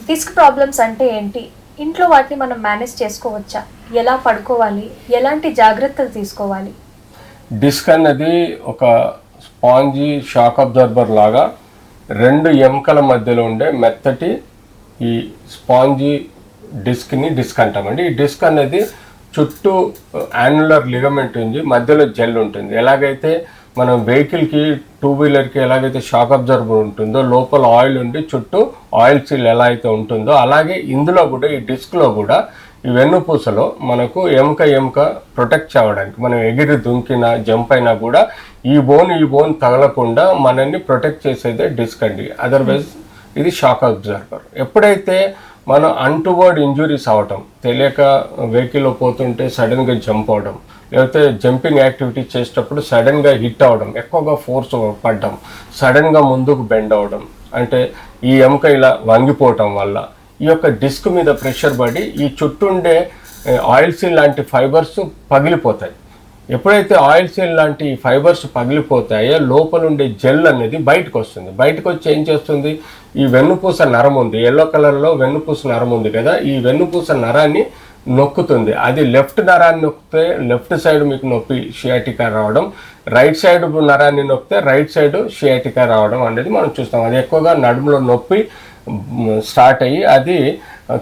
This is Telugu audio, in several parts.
డిస్క్ ప్రాబ్లమ్స్ అంటే ఏంటి? ఇంట్లో వాటిని మనం మేనేజ్ చేసుకోవచ్చా? ఎలా పడుకోవాలి? ఎలాంటి జాగ్రత్తలు తీసుకోవాలి? డిస్క్ అన్నది ఒక స్పాంజీ షాక్ అబ్జర్బర్ లాగా రెండు ఎముకల మధ్యలో ఉండే మెత్తటి ఈ స్పాంజీ డిస్క్ని డిస్క్ అంటామండి. ఈ డిస్క్ అనేది చుట్టూ యాన్యులర్ లిగమెంట్ ఉంది, మధ్యలో జెల్ ఉంటుంది. ఎలాగైతే మనం వెహికల్కి టూ వీలర్కి ఎలాగైతే షాక్ అబ్జర్బర్ ఉంటుందో లోపల ఆయిల్ ఉండి చుట్టూ ఆయిల్ సీల్ ఎలా అయితే ఉంటుందో అలాగే ఇందులో కూడా ఈ డిస్క్లో కూడా ఈ వెన్నుపూసలో మనకు ఎముక ప్రొటెక్ట్ చేయడానికి మనం ఎగిరి దుంకినా జంప్ అయినా కూడా ఈ బోన్ తగలకుండా మనల్ని ప్రొటెక్ట్ చేసేదే డిస్క్ అండి. అదర్వైజ్ ఇది షాక్ అబ్జర్బర్. ఎప్పుడైతే మనం అన్టువర్డ్ ఇంజురీస్ అవటం, తెలియక వెహికల్లో పోతుంటే సడన్గా జంప్ అవడం, లేకపోతే జంపింగ్ యాక్టివిటీ చేసేటప్పుడు సడన్గా హిట్ అవ్వడం, ఎక్కువగా ఫోర్స్ పడడం, సడన్గా ముందుకు బెండ్ అవ్వడం, అంటే ఈ ఎముక ఇలా వంగిపోవటం వల్ల ఈ యొక్క డిస్క్ మీద ప్రెషర్ పడి ఈ చుట్టూ ఉండే ఆయిల్ సీల్ లాంటి ఫైబర్స్ పగిలిపోతాయి. ఎప్పుడైతే ఆయిల్ సీల్ లాంటి ఫైబర్స్ పగిలిపోతాయో లోపల ఉండే జెల్ అనేది బయటకు వస్తుంది. బయటకు వచ్చి ఏం చేస్తుంది, ఈ వెన్నుపూస నరం ఉంది, ఎల్లో కలర్లో వెన్నుపూస నరం ఉంది కదా, ఈ వెన్నుపూస నరాన్ని నొక్కుతుంది. అది లెఫ్ట్ నరాన్ని నొక్కితే లెఫ్ట్ సైడ్ మీకు నొప్పి షియాటికా రావడం, రైట్ సైడ్ నరాన్ని నొక్కితే రైట్ సైడ్ షియాటికా రావడం అనేది మనం చూస్తాం. అది ఎక్కువగా నడుములో నొప్పి స్టార్ట్ అయ్యి అది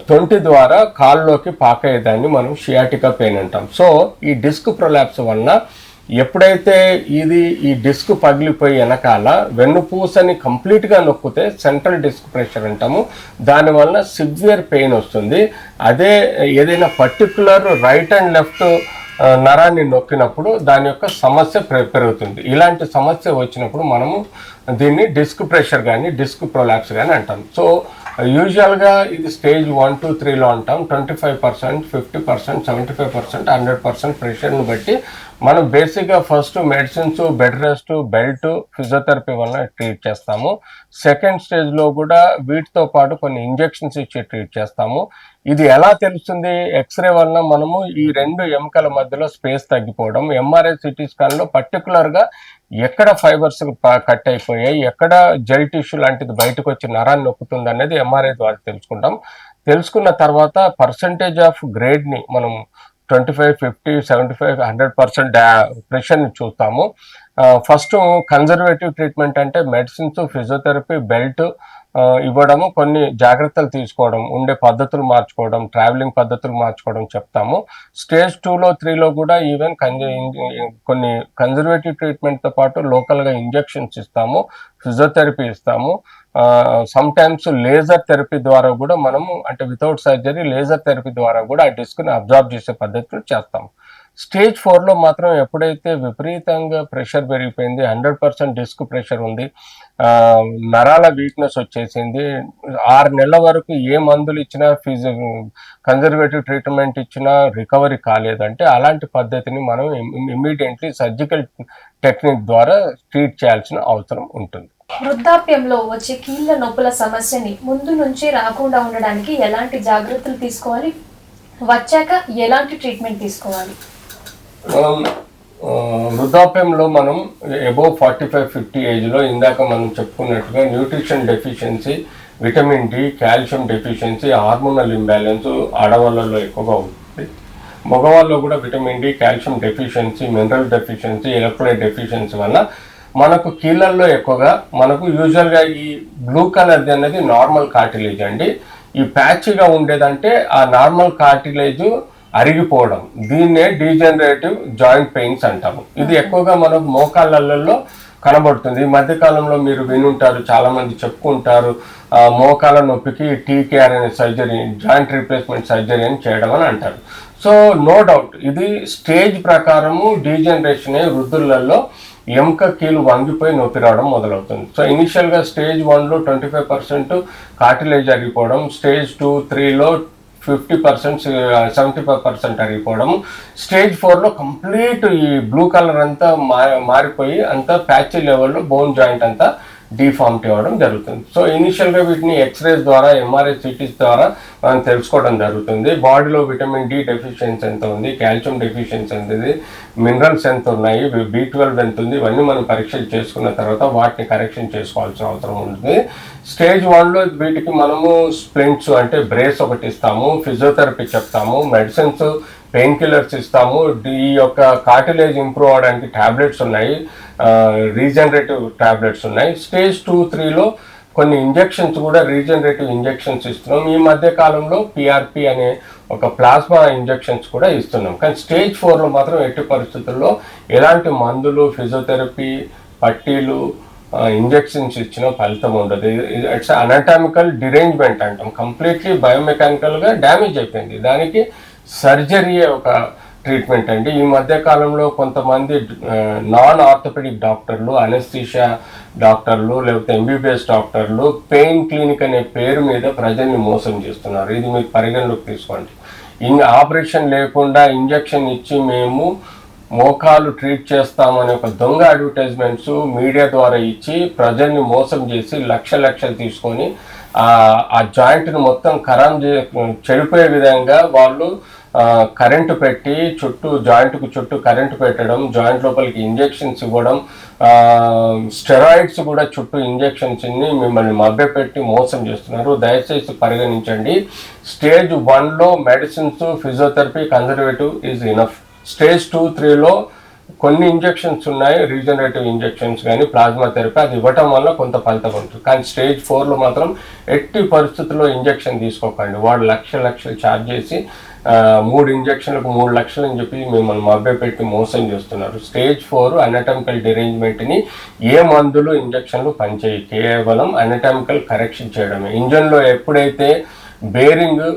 తొంటి ద్వారా కాళ్ళలోకి పాకేదాన్ని మనం షియాటికా పెయిన్ అంటాం. సో ఈ డిస్క్ ప్రొలాప్స్ వలన ఎప్పుడైతే ఈ డిస్క్ పగిలిపోయి వెనకాల వెన్నుపూసని కంప్లీట్గా నొక్కితే సెంట్రల్ డిస్క్ ప్రెషర్ అంటాము, దానివల్ల సివియర్ పెయిన్ వస్తుంది. అదే ఏదైనా పర్టికులర్ రైట్ అండ్ లెఫ్ట్ నరాన్ని నొక్కినప్పుడు దాని యొక్క సమస్య పెరుగుతుంది. ఇలాంటి సమస్య వచ్చినప్పుడు మనము దీన్ని డిస్క్ ప్రెషర్ కానీ డిస్క్ ప్రొలాప్స్ కానీ అంటాం. సో యూజువల్గా ఇది స్టేజ్ 1 to 3లో అంటాం. 25%, 50%, 75%, 100% ప్రెషర్ని బట్టి మనం బేసిక్గా first medicines, bed rest, belt, physiotherapy వల్ల ట్రీట్ చేస్తాము. సెకండ్ స్టేజ్లో కూడా వీటితో పాటు కొన్ని ఇంజెక్షన్స్ ఇచ్చి ట్రీట్ చేస్తాము. ఇది ఎలా తెలుస్తుంది? ఎక్స్రే వలన మనము ఈ రెండు ఎముకల మధ్యలో స్పేస్ తగ్గిపోవడం, ఎంఆర్ఐ సిటీ స్కాన్లో పర్టికులర్గా ఎక్కడ ఫైబర్స్ కట్ అయిపోయాయి, ఎక్కడ జెల్ టిష్యూ లాంటిది బయటకు వచ్చి నరాన్ని నొక్కుతుంది అనేది ఎంఆర్ఐ ద్వారా తెలుసుకుంటాం. తెలుసుకున్న తర్వాత పర్సంటేజ్ ఆఫ్ గ్రేడ్ని మనం 25, 50, 75, 100% ప్రెషర్ని చూస్తాము. ఫస్ట్ కన్జర్వేటివ్ ట్రీట్మెంట్ అంటే మెడిసిన్స్, ఫిజియోథెరపీ, బెల్ట్ ఇవ్వడము, కొన్ని జాగ్రత్తలు తీసుకోవడం, ఉండే పద్ధతులు మార్చుకోవడం, ట్రావెలింగ్ పద్ధతులు మార్చుకోవడం చెప్తాము. స్టేజ్ 2లో 3లో కూడా ఈవెన్ కొన్ని కన్జర్వేటివ్ ట్రీట్మెంట్తో పాటు లోకల్గా ఇంజెక్షన్స్ ఇస్తాము, ఫిజియోథెరపీ ఇస్తాము. సమ్ టైమ్స్ లేజర్ థెరపీ ద్వారా కూడా మనము, అంటే వితౌట్ సర్జరీ లేజర్ థెరపీ ద్వారా కూడా ఆ డిస్క్ని అబ్జార్బ్ చేసే పద్ధతులు చేస్తాము. స్టేజ్ 4లో మాత్రం ఎప్పుడైతే విపరీతంగా ప్రెషర్ పెరిగిపోయింది, 100% డిస్క్ ప్రెషర్ ఉంది, నరాల వీక్నెస్ వచ్చేసింది, 6 నెలల వరకు ఏ మందులు ఇచ్చినా కన్జర్వేటివ్ ట్రీట్మెంట్ ఇచ్చినా రికవరీ కాలేదంటే అలాంటి పద్ధతిని మనం ఇమ్మీడియట్లీ సర్జికల్ టెక్నిక్ ద్వారా ట్రీట్ చేయాల్సిన అవసరం ఉంటుంది. వృద్ధాప్యంలో వచ్చే కీళ్ళ నొప్పుల సమస్యని ముందు నుంచి రాకుండా ఉండడానికి ఎలాంటి జాగ్రత్తలు తీసుకోవాలి? వచ్చాక ఎలాంటి ట్రీట్మెంట్ తీసుకోవాలి? వృద్ధాప్యంలో మనం అబోవ్ 45-50 ఏజ్లో ఇందాక మనం చెప్పుకున్నట్టుగా nutrition deficiency, vitamin D, calcium deficiency, hormonal imbalance ఆడవాళ్ళలో ఎక్కువగా ఉంటుంది. మగవాళ్ళలో కూడా vitamin D, calcium deficiency, mineral deficiency, electrolyte deficiency వల్ల మనకు కీళ్ళల్లో ఎక్కువగా మనకు యూజువల్గా ఈ బ్లూ కలర్ది అనేది నార్మల్ కార్టిలేజ్ అండి. ఈ ప్యాచ్గా ఉండేదంటే ఆ నార్మల్ కార్టిలేజ్ అరిగిపోవడం, దీన్నే డీజనరేటివ్ జాయింట్ పెయిన్స్ అంటాము. ఇది ఎక్కువగా మనం మోకాళ్ళల్లో కనబడుతుంది. ఈ మధ్యకాలంలో మీరు వినుంటారు, చాలామంది చెప్పుకుంటారు, మోకాళ్ళ నొప్పికి టీకేఆర్ అనే సర్జరీ, జాయింట్ రీప్లేస్మెంట్ సర్జరీ అని చేయడం అని అంటారు. సో నో డౌట్ ఇది స్టేజ్ ప్రకారము డీజనరేషన్ అయ్యే వృద్ధులలో ఎముక కీలు వంగిపోయి నొప్పి రావడం మొదలవుతుంది. సో ఇనిషియల్గా స్టేజ్ 1లో 25% కార్టిలేజ్ అరిగిపోవడం, స్టేజ్ 2, 3లో 50%, 75% అరిగిపోవడం, స్టేజ్ 4లో కంప్లీట్ ఈ బ్లూ కలర్ అంతా మారిపోయి అంతా ప్యాచీ లెవెల్లో బోన్ జాయింట్ అంతా డిఫార్మిటీ అవ్వడం జరుగుతుంది. సో ఇనిషియల్గా వీటిని ఎక్స్రేస్ ద్వారా, ఎంఆర్ఐ, సిటీస్ ద్వారా మనం తెలుసుకోవడం జరుగుతుంది. బాడీలో విటమిన్ డి డెఫిషియన్సీ ఎంత ఉంది, కాల్షియం డెఫిషియన్సీ ఎంత ఉంది, మినరల్స్ ఎంత ఉన్నాయి, B12 ఎంత ఉంది, ఇవన్నీ మనం పరీక్షలు చేసుకున్న తర్వాత వాటిని కరెక్షన్ చేసుకోవాల్సిన అవసరం ఉంటుంది. స్టేజ్ 1లో వీటికి మనము స్ప్లింట్స్ అంటే బ్రేస్ ఒకటి ఇస్తాము, ఫిజియోథెరపీ చెప్తాము, మెడిసిన్స్, పెయిన్ కిల్లర్స్ ఇస్తాము. ఈ యొక్క కార్టిలేజ్ ఇంప్రూవ్ అవడానికి ట్యాబ్లెట్స్ ఉన్నాయి, రీజనరేటివ్ ట్యాబ్లెట్స్ ఉన్నాయి. స్టేజ్ 2, 3లో కొన్ని ఇంజెక్షన్స్ కూడా, రీజనరేటివ్ ఇంజెక్షన్స్ ఇస్తున్నాం. ఈ మధ్య కాలంలో PRP అనే ఒక ప్లాస్మా ఇంజెక్షన్స్ కూడా ఇస్తున్నాం. కానీ స్టేజ్ 4లో మాత్రం ఎట్టి పరిస్థితుల్లో ఎలాంటి మందులు, ఫిజియోథెరపీ, పట్టీలు, ఇంజెక్షన్స్ ఇచ్చిన ఫలితం ఉండదు. ఇట్స్ అనాటామికల్ డిరేంజ్మెంట్ అంటాం. కంప్లీట్లీ బయోమెకానికల్గా డ్యామేజ్ అయిపోయింది. దానికి సర్జరీయే ఒక ట్రీట్మెంట్ అండి. ఈ మధ్య కాలంలో కొంతమంది నాన్ ఆర్థోపెడిక్ డాక్టర్లు, అనెస్థీషియా డాక్టర్లు, లేకపోతే MBBS డాక్టర్లు పెయిన్ క్లినిక్ అనే పేరు మీద ప్రజల్ని మోసం చేస్తున్నారు. ఇది మీరు పరిగణలోకి తీసుకోండి. ఆపరేషన్ లేకుండా ఇంజెక్షన్ ఇచ్చి మేము మోకాలు ట్రీట్ చేస్తామనే ఒక దొంగ అడ్వర్టైజ్మెంట్స్ మీడియా ద్వారా ఇచ్చి ప్రజల్ని మోసం చేసి లక్షలు తీసుకొని ఆ జాయింట్ని మొత్తం చెడిపోయే విధంగా వాళ్ళు కరెంటు పెట్టి జాయింట్కు చుట్టూ కరెంటు పెట్టడం, జాయింట్ లోపలికి ఇంజెక్షన్స్ ఇవ్వడం, స్టెరాయిడ్స్ కూడా చుట్టూ ఇంజెక్షన్స్ని మిమ్మల్ని మభ్యపెట్టి మోసం చేస్తున్నారు. దయచేసి పరిగణించండి. స్టేజ్ 1లో medicines, physiotherapy, conservative is enough. Stage 2, 3లో కొన్ని ఇంజెక్షన్స్ ఉన్నాయి, రీజనరేటివ్ ఇంజెక్షన్స్ కానీ ప్లాస్మా థెరపీ, అది ఇవ్వటం వల్ల కొంత ఫలితం ఉంటుంది. కానీ స్టేజ్ 4లో మాత్రం ఎట్టి పరిస్థితుల్లో ఇంజెక్షన్ తీసుకోకండి. వాడు లక్షలు ఛార్జ్ చేసి 3 ఇంజెక్షన్లకు 3 లక్షలు అని చెప్పి మిమ్మల్ని మభ్యపెట్టి మోసం చేస్తున్నారు. స్టేజ్ 4 అనాటమికల్ డిరేంజ్మెంట్ని ఏ మందులు, ఇంజెక్షన్లు పనిచేయి, కేవలం అనాటమికల్ కరెక్షన్ చేయడమే. ఇంజన్లో ఎప్పుడైతే బేరింగ్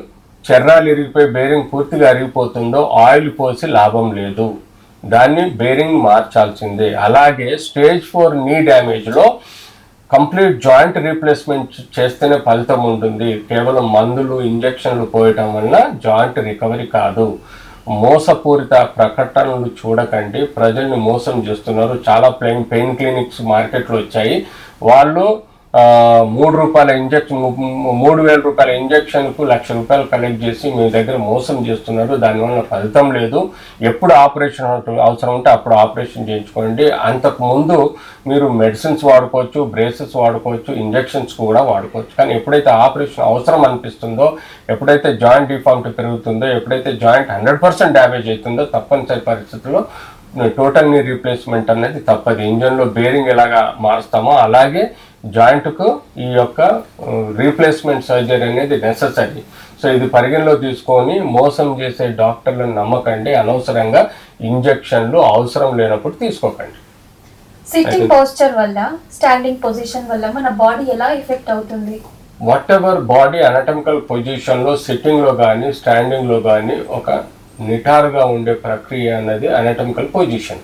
చర్రాలు ఇరిగిపోయి బేరింగ్ పూర్తిగా అరిగిపోతుందో ఆయిల్ పోసి లాభం లేదు, దాన్ని బేరింగ్ మార్చాల్సిందే. అలాగే స్టేజ్ 4 నీ డ్యామేజ్లో కంప్లీట్ జాయింట్ రీప్లేస్మెంట్ చేస్తేనే ఫలితం ఉంటుంది. కేవలం మందులు, ఇంజెక్షన్లు పోయటం వల్ల జాయింట్ రికవరీ కాదు. మోసపూరిత ప్రకటనలు చూడకండి, ప్రజల్ని మోసం చేస్తున్నారు. చాలా పెయిన్ క్లినిక్స్ మార్కెట్లో వచ్చాయి. వాళ్ళు ₹3 ఇంజెక్షన్, ₹3,000 ఇంజెక్షన్కు ₹1,00,000 కలెక్ట్ చేసి మీ దగ్గర మోసం చేస్తున్నారు. దానివల్ల ఫలితం లేదు. ఎప్పుడు ఆపరేషన్ అవసరం ఉంటే అప్పుడు ఆపరేషన్ చేయించుకోండి. అంతకుముందు మీరు మెడిసిన్స్ వాడుకోవచ్చు, బ్రేసెస్ వాడుకోవచ్చు, ఇంజెక్షన్స్ కూడా వాడుకోవచ్చు. కానీ ఎప్పుడైతే ఆపరేషన్ అవసరం అనిపిస్తుందో, ఎప్పుడైతే జాయింట్ డిఫార్మిటీ పెరుగుతుందో, ఎప్పుడైతే జాయింట్ 100% డ్యామేజ్ అవుతుందో తప్పనిసరి పరిస్థితుల్లో టోటల్ నీ రీప్లేస్మెంట్ అనేది తప్పదు. ఇంజన్లో బేరింగ్ ఎలాగా మారుస్తామో అలాగే జాయింట్కు ఈ యొక్క రీప్లేస్మెంట్ సర్జరీ అనేది నెససరీ. సో ఇది పరిగణలో తీసుకొని మోసం చేసే డాక్టర్లను నమ్మకండి. అనవసరంగా ఇంజెక్షన్లు అవసరం లేనప్పుడు తీసుకోకండి. సిట్టింగ్ పోస్చర్ వల్ల, స్టాండింగ్ పొజిషన్ వల్ల మన బాడీ ఎలా ఎఫెక్ట్ అవుతుంది? వాట్ ఎవర్ బాడీ అనటమికల్ పొజిషన్లో, సిట్టింగ్లో కానీ స్టాండింగ్లో కానీ ఒక నిటారుగా ఉండే ప్రక్రియ అనేది అనటమికల్ పొజిషన్.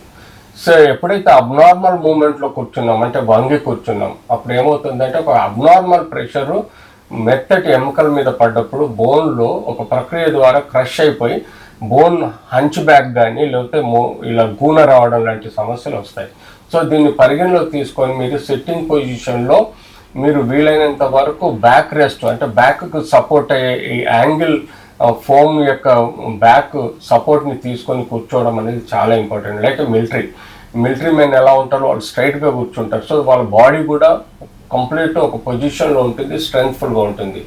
సో ఎప్పుడైతే అబ్నార్మల్ మూమెంట్లో కూర్చున్నాం, అంటే వంగి కూర్చున్నాం, అప్పుడు ఏమవుతుందంటే ఒక అబ్నార్మల్ ప్రెషరు మెత్తటి ఎముకల మీద పడ్డప్పుడు బోన్లో ఒక ప్రక్రియ ద్వారా క్రష్ అయిపోయి బోన్ హంచ్ బ్యాక్ కానీ లేకపోతే ఇలా గూన రావడం లాంటి సమస్యలు వస్తాయి. సో దీన్ని పరిగణలో తీసుకొని మీరు సిట్టింగ్ పొజిషన్లో మీరు వీలైనంత వరకు బ్యాక్ రెస్ట్, అంటే బ్యాక్కు సపోర్ట్ అయ్యే ఈ యాంగిల్ ఫోమ్ యొక్క బ్యాక్ సపోర్ట్ని తీసుకొని కూర్చోవడం అనేది చాలా ఇంపార్టెంట్. లైక్ మిలిటరీ మెన్ ఎలా ఉంటారో వాళ్ళు స్ట్రైట్గా కూర్చుంటారు. సో వాళ్ళ బాడీ కూడా కంప్లీట్ ఒక పొజిషన్లో ఉంటుంది, స్ట్రెంగ్త్ఫుల్గా ఉంటుంది.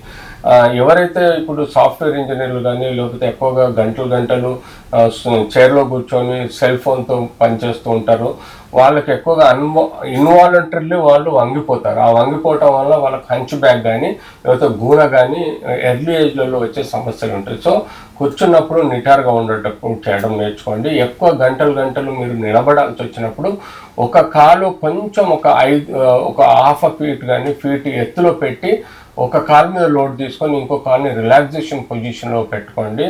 ఎవరైతే ఇప్పుడు సాఫ్ట్వేర్ ఇంజనీర్లు కానీ లేకపోతే ఎక్కువగా గంటలు చైర్లో కూర్చొని సెల్ ఫోన్తో పనిచేస్తూ ఉంటారో వాళ్ళకి ఎక్కువగా ఇన్వాలంటరీలీ వాళ్ళు వంగిపోతారు. ఆ వంగిపోవటం వల్ల వాళ్ళకి హంచ్ బ్యాక్ కానీ లేకపోతే గూన కానీ ఎర్లీ ఏజ్లలో వచ్చే సమస్యలు ఉంటాయి. సో కూర్చున్నప్పుడు నిటారుగా ఉండేటప్పుడు చేయడం నేర్చుకోండి. ఎక్కువ గంటలు మీరు నిలబడాల్సి వచ్చినప్పుడు ఒక కాలు కొంచెం ఒక 1/2 ఫీట్ కానీ ఫీట్ ఎత్తులో పెట్టి ఒక కాలు మీద లోడ్ తీసుకొని ఇంకో కాలుని రిలాక్సేషన్ పొజిషన్లో పెట్టుకోండి.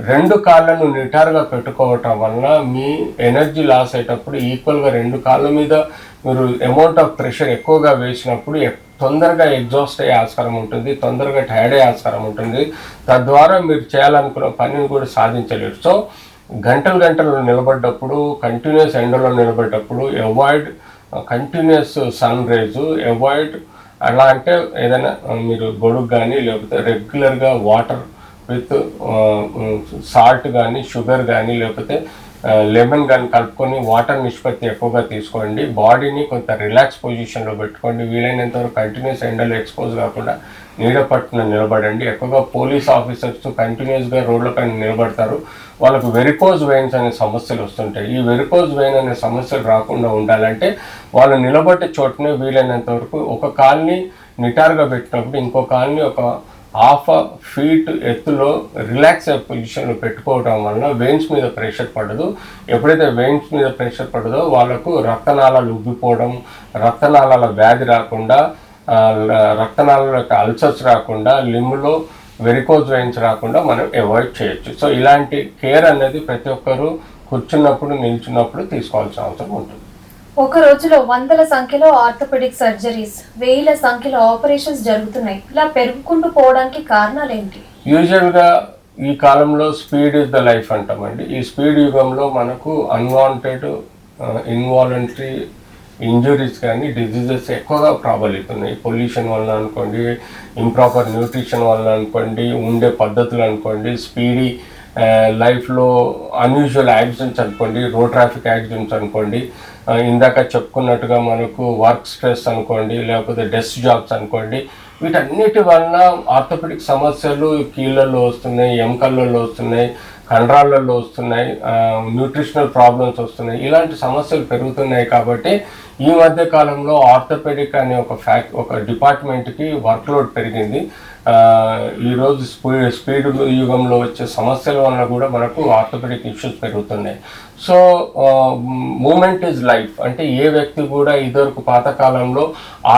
2 కాళ్ళను నిటారుగా పెట్టుకోవటం వల్ల మీ ఎనర్జీ లాస్ అయ్యేటప్పుడు ఈక్వల్గా 2 కాళ్ళ మీద మీరు అమౌంట్ ఆఫ్ ప్రెషర్ ఎక్కువగా వేసినప్పుడు తొందరగా ఎగ్జాస్ట్ అయ్యే ఆస్కారం ఉంటుంది, తొందరగా టైర్డ్ అయ్యే ఆస్కారం ఉంటుంది. తద్వారా మీరు చేయాలనుకున్న పనిని కూడా సాధించలేరు. సో గంటలు నిలబడ్డప్పుడు, కంటిన్యూస్ ఎండలో నిలబడ్డప్పుడు avoid continuous sun rays avoid. అలా అంటే ఏదైనా మీరు గొడుగు కానీ లేకపోతే రెగ్యులర్గా వాటర్ విత్ సాల్ట్ కానీ షుగర్ కానీ లేకపోతే లెమన్ కానీ కలుపుకొని వాటర్ నిష్పత్తి ఎక్కువగా తీసుకోండి. బాడీని కొంత రిలాక్స్ పొజిషన్లో పెట్టుకోండి. వీలైనంత వరకు కంటిన్యూస్ ఎండలో ఎక్స్పోజ్ కాకుండా నీడ పట్టున నిలబడండి. ఎక్కువగా పోలీస్ ఆఫీసర్స్ కంటిన్యూస్గా రోడ్ల పైన నిలబడతారు. వాళ్ళకు వెరికోజ్ వెయిన్స్ అనే సమస్యలు వస్తుంటాయి. ఈ వెరికోజ్ వెయిన్ అనే సమస్యలు రాకుండా ఉండాలంటే వాళ్ళు నిలబడే చోటనే వీలైనంత వరకు ఒక కాల్ని నిటారుగా పెట్టినప్పుడు ఇంకో కాల్ని ఒక 1/2 ఫీట్ ఎత్తులో రిలాక్స్ అయ్యే పొజిషన్లో పెట్టుకోవడం వలన వెయిన్స్ మీద ప్రెషర్ పడదు. ఎప్పుడైతే వెయిన్స్ మీద ప్రెషర్ పడదో వాళ్ళకు రక్తనాళాలు ఉబ్బిపోవడం, రక్తనాళాల వ్యాధి రాకుండా, రక్తనాళాలకు అల్సర్స్ రాకుండా, లిమ్లో వెరికోజ్ వెయిన్స్ రాకుండా మనం అవాయిడ్ చేయొచ్చు. సో ఇలాంటి కేర్ అనేది ప్రతి ఒక్కరూ కూర్చున్నప్పుడు నిల్చున్నప్పుడు తీసుకోవాల్సిన అవసరం ఉంటుంది. ఒక రోజులో వందల సంఖ్యలో ఆర్థోపెడిక్ సర్జరీస్, వేల సంఖ్యలో ఆపరేషన్స్ జరుగుతున్నాయి. ఇలా పెరుగుకుంటూ పోవడానికి కారణాలు ఏంటి? యూజువల్గా ఈ కాలంలో స్పీడ్ ఇస్ ద లైఫ్ అంటామండి. ఈ స్పీడ్ యుగంలో మనకు అన్వాంటెడ్ ఇన్వాలంటరీ ఇంజురీస్ కానీ డిజీజెస్ ఎక్కువగా ప్రాబల్యతున్నాయి. పొల్యూషన్ వలన అనుకోండి, ఇంప్రాపర్ న్యూట్రిషన్ వలన అనుకోండి, ఉండే పద్ధతులు అనుకోండి, స్పీడీ లైఫ్లో అన్యూజువల్ యాక్సిడెంట్స్ అనుకోండి, రోడ్ ట్రాఫిక్ యాక్సిడెంట్స్ అనుకోండి, ఇందాక చెప్పుకున్నట్టుగా మనకు వర్క్ స్ట్రెస్ అనుకోండి, లేకపోతే డెస్క్ జాబ్స్ అనుకోండి, వీటన్నిటి వలన ఆర్థోపెడిక్ సమస్యలు కీళ్ళల్లో వస్తున్నాయి, ఎముకల్లో వస్తున్నాయి, కండరాలలో వస్తున్నాయి, న్యూట్రిషనల్ ప్రాబ్లమ్స్ వస్తున్నాయి. ఇలాంటి సమస్యలు పెరుగుతున్నాయి. కాబట్టి ఈ మధ్య కాలంలో ఆర్థోపెడిక్ అనే ఒక డిపార్ట్మెంట్కి వర్క్లోడ్ పెరిగింది. ఈరోజు స్పీడ్ యుగంలో వచ్చే సమస్యల వలన కూడా మనకు ఆర్థోపెడిక్ ఇష్యూస్ పెరుగుతున్నాయి. సో మూమెంట్ ఈజ్ లైఫ్ అంటే ఏ వ్యక్తి కూడా ఇదివరకు పాతకాలంలో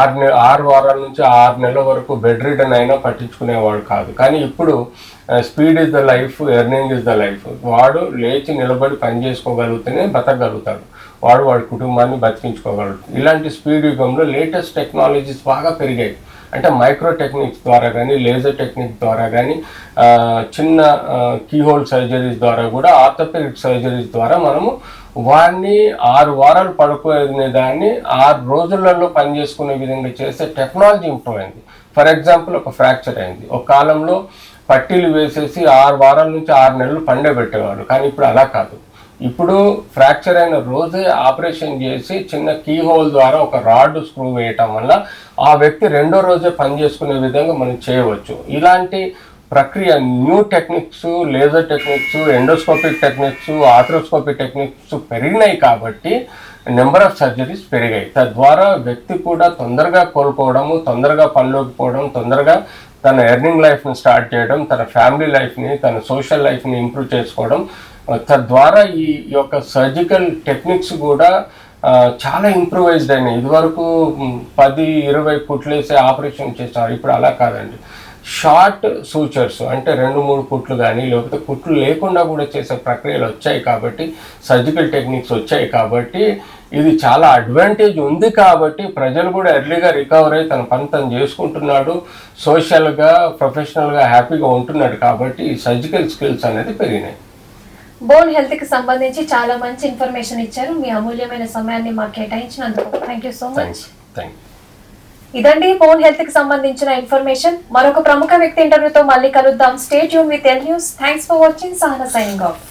6 వారాల నుంచి 6 నెలల వరకు బెడ్ రిడన్ అయినా పట్టించుకునేవాడు కాదు. కానీ ఇప్పుడు speed is the life, earning is the life. వాడు లేచి నిలబడి పని చేసుకోగలిగితేనే బతకగలుగుతాడు, వాడి కుటుంబాన్ని బతికించుకోగలుగుతాడు. ఇలాంటి స్పీడ్ యుగంలో లేటెస్ట్ టెక్నాలజీస్ బాగా పెరిగాయి. అంటే మైక్రో టెక్నిక్స్ ద్వారా కానీ, లేజర్ టెక్నిక్ ద్వారా కానీ, చిన్న కీహోల్ సర్జరీస్ ద్వారా కూడా, ఆర్థోపెడిక్ సర్జరీస్ ద్వారా మనము వాడిని 6 వారాలు పడుకునే దాన్ని 6 రోజులలో పనిచేసుకునే విధంగా చేసే టెక్నాలజీ ఇంప్రూవ్ అయింది. ఫర్ ఎగ్జాంపుల్ ఒక ఫ్రాక్చర్ అయింది, ఒక కాలంలో పట్టీలు వేసేసి 6 వారాల నుంచి 6 నెలలు పండే పెట్టేవాడు. కానీ ఇప్పుడు అలా కాదు. ఇప్పుడు ఫ్రాక్చర్ అయిన రోజే ఆపరేషన్ చేసి చిన్న కీ హోల్ ద్వారా ఒక రాడ్ స్క్రూ వేయటం వల్ల ఆ వ్యక్తి రెండో రోజే పని చేసుకునే విధంగా మనం చేయవచ్చు. ఇలాంటి ప్రక్రియ new techniques, laser techniques, endoscopic techniques, arthroscopic techniques పెరిగినాయి కాబట్టి నెంబర్ ఆఫ్ సర్జరీస్ పెరిగాయి. తద్వారా వ్యక్తి కూడా తొందరగా కోలుకోవడము, తొందరగా పనిలోకి పోవడం, తొందరగా తన ఎర్నింగ్ లైఫ్ని స్టార్ట్ చేయడం, తన ఫ్యామిలీ లైఫ్ని, తన సోషల్ లైఫ్ని ఇంప్రూవ్ చేసుకోవడం. తద్వారా ఈ యొక్క సర్జికల్ టెక్నిక్స్ కూడా చాలా ఇంప్రూవైజ్డ్ అయినాయి. ఇదివరకు 10-20 కుట్లేసి ఆపరేషన్ చేస్తారు, ఇప్పుడు అలా కాదండి. షార్ట్ సూచర్స్ అంటే 2-3 కుట్లు కానీ లేకపోతే కుట్లు లేకుండా కూడా చేసే ప్రక్రియలు వచ్చాయి. కాబట్టి సర్జికల్ టెక్నిక్స్ వచ్చాయి కాబట్టి ఇది చాలా అడ్వాంటేజ్ ఉంది. కాబట్టి ప్రజలు కూడా ఎర్లీగా రికవర్ అయ్యి తన పని తను చేసుకుంటున్నాడు, సోషల్గా ప్రొఫెషనల్గా హ్యాపీగా ఉంటున్నాడు. కాబట్టి ఈ సర్జికల్ స్కిల్స్ అనేది పెరిగినాయి. బోన్ హెల్త్ కి సంబంధించి చాలా మంచి ఇన్ఫర్మేషన్ ఇచ్చారు. మీ అమూల్యమైన సమయాన్ని మాకు కేటాయించినందుకు థ్యాంక్ యూ సో మచ్. ఇదండి బోన్ హెల్త్ కి సంబంధించిన ఇన్ఫర్మేషన్. మరొక ప్రముఖ వ్యక్తి ఇంటర్వ్యూతో మళ్ళీ కలుద్దాం. Stay tune with L news. Thanks for watching. Sahana signing off.